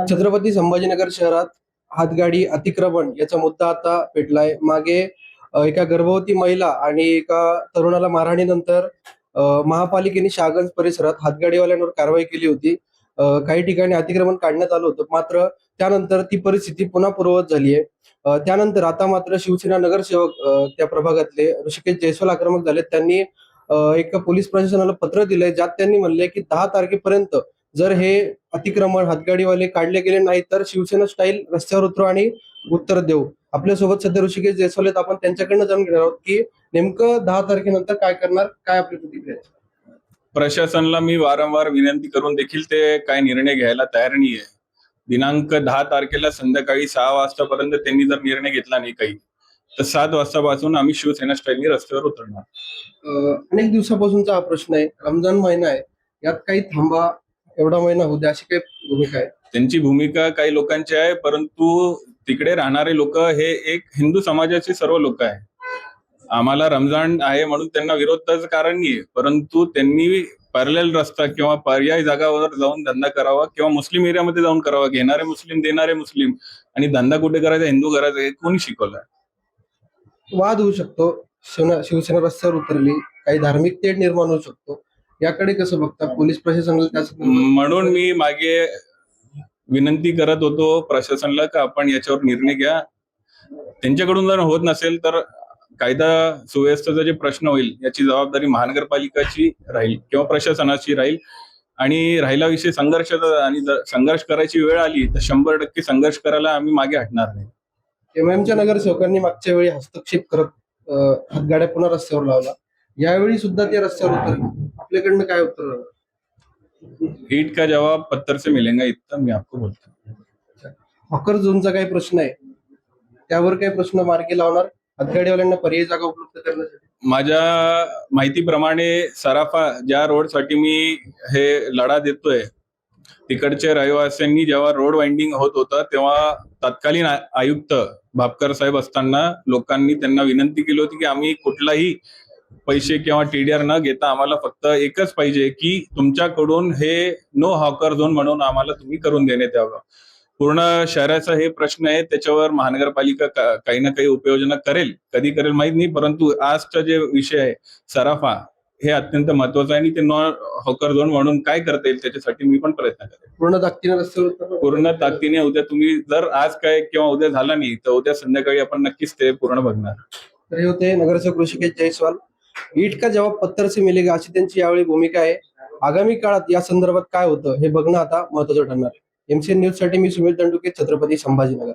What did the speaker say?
छत्रपती संभाजीनगर शहरात हातगाडी अतिक्रमण याचा मुद्दा आता पेटलाय. मागे एका गर्भवती महिला आणि एका तरुणाला मारहाणीनंतर महापालिकेने शहागंज परिसरात हातगाडीवाल्यांवर कारवाई केली होती. काही ठिकाणी अतिक्रमण काढण्यात आलं होतं, मात्र त्यानंतर ती परिस्थिती पुन्हा पूर्ववत झाली आहे. त्यानंतर आता मात्र शिवसेना नगरसेवक त्या प्रभागातले ऋषिकेश जयस्वाल आक्रमक झाले. त्यांनी एका पोलीस प्रशासनाला पत्र दिलंय, ज्यात त्यांनी म्हणले की 10 तारखेपर्यंत जर हे अतिक्रमण हातगाडीवाले काढले गेले नाही तर शिवसेना स्टाईल रस्त्यावर उतरू आणि उत्तर देऊ. आपल्यासोबत सध्या ऋषिकेश जयस्वाल आहेत. आपण त्यांच्याकडनं जाणून घेणार आहोत की नेमकं 10 तारखेनंतर काय करणार, काय आपली प्रतिक्रिया आहे? प्रशासनाला मी वारंवार विनंती करून देखील ते काय निर्णय घ्यायला तयार नाहीये. दिनांक 10 तारखेला संध्याकाळी 6 वाजतापर्यंत त्यांनी जर निर्णय घेतला नाही काही, तर 7 वाजतापासून आम्ही शिवसेना स्टाईलनी रस्त्यावर उतरणार. अनेक दिवसापासूनचा हा प्रश्न आहे. रमजान महिना आहे, यात काही थांबा, एवढा महिना होऊ द्या, अशी काही भूमिका आहे? त्यांची भूमिका काही लोकांची आहे, परंतु तिकडे राहणारे लोक हे एक हिंदू समाजाचे सर्व लोक आहे. आम्हाला रमजान आहे म्हणून त्यांना विरोधाचं कारण नाहीये, परंतु त्यांनी पॅरलल रस्ता किंवा पर्यायी जागावर जाऊन धंदा करावा किंवा मुस्लिम एरियामध्ये जाऊन करावा. घेणारे मुस्लिम, देणारे मुस्लिम, आणि धंदा कुठे करायचा, हिंदू करायचा, हे कोणी शिकवलंय? वाद होऊ शकतो. शिवसेना रस्त्यावर उतरली, काही धार्मिक तेढ निर्माण होऊ शकतो. याकडे कसं बघता पोलीस प्रशासनाला? म्हणून मी मागे विनंती करत होतो प्रशासनाला का आपण याच्यावर निर्णय घ्या. त्यांच्याकडून जर होत नसेल तर कायदा सुव्यवस्थेचा जे प्रश्न होईल याची जबाबदारी महानगरपालिकाची राहील किंवा प्रशासनाची राहील. आणि राहिला विषय संघर्षाचा, आणि जर संघर्ष करायची वेळ आली तर 100% संघर्ष करायला आम्ही मागे हटणार नाही. एमआयएमच्या नगरसेवकांनी मागच्या वेळी हस्तक्षेप करत हातगाड्या पुन्हा रस्त्यावर लावला. यावेळी सुद्धा ते रस्त्यावर उतरले. आपल्याकडनं काय उत्तर? ईट का जवाब पत्थर से मिलेगा, इतना मी आपको बोलतो. हॉकर झोनचा काही प्रश्न आहे, त्यावर काही प्रश्न मार्गी लावणार हातगाडीवाल्यांना पर्यायी जागा उपलब्ध करण्यासाठी? माझ्या माहितीप्रमाणे सराफा ज्या रोडसाठी मी हे लढा देतोय, तिकडच्या रहिवाशांनी जेव्हा रोड वाइंडिंग होत होता तेव्हा तत्कालीन आयुक्त भापकर साहेब असताना लोकांनी त्यांना विनंती केली होती की आम्ही कुठलाही पैसे किंवा टीडीआर न घेता आम्हाला फक्त एकच पाहिजे की तुमच्याकडून हे नो हॉकर झोन म्हणून आम्हाला तुम्ही करून देण्यात यावं. पूर्ण शहराचा हे प्रश्न आहे, त्याच्यावर महानगरपालिका काही ना काही उपाययोजना करेल. कधी करेल माहित नाही, परंतु आजचा जे विषय आहे सराफा, हे अत्यंत महत्वाचं आहे आणि ते नो हॉकर झोन म्हणून काय करता येईल त्याच्यासाठी मी पण प्रयत्न करेन. पूर्ण ताकदीने रस्त्यावर पूर्ण ताकदीने उद्या तुम्ही जर आज काय किंवा उद्या झाला नाही तर उद्या संध्याकाळी आपण नक्कीच ते पूर्ण बघणार. तर हे होते नगरसेवक ऋषिकेश जयस्वाल. ईट का जवाब पत्थर से मिलेगा अशी त्यांची यावेळी भूमिका आहे. आगामी काळात या संदर्भात काय होतं हे बघणं आता महत्वाचं ठरणार आहे. एमसीएन न्यूज साठी मी सुमित दंडुके, छत्रपती संभाजीनगर.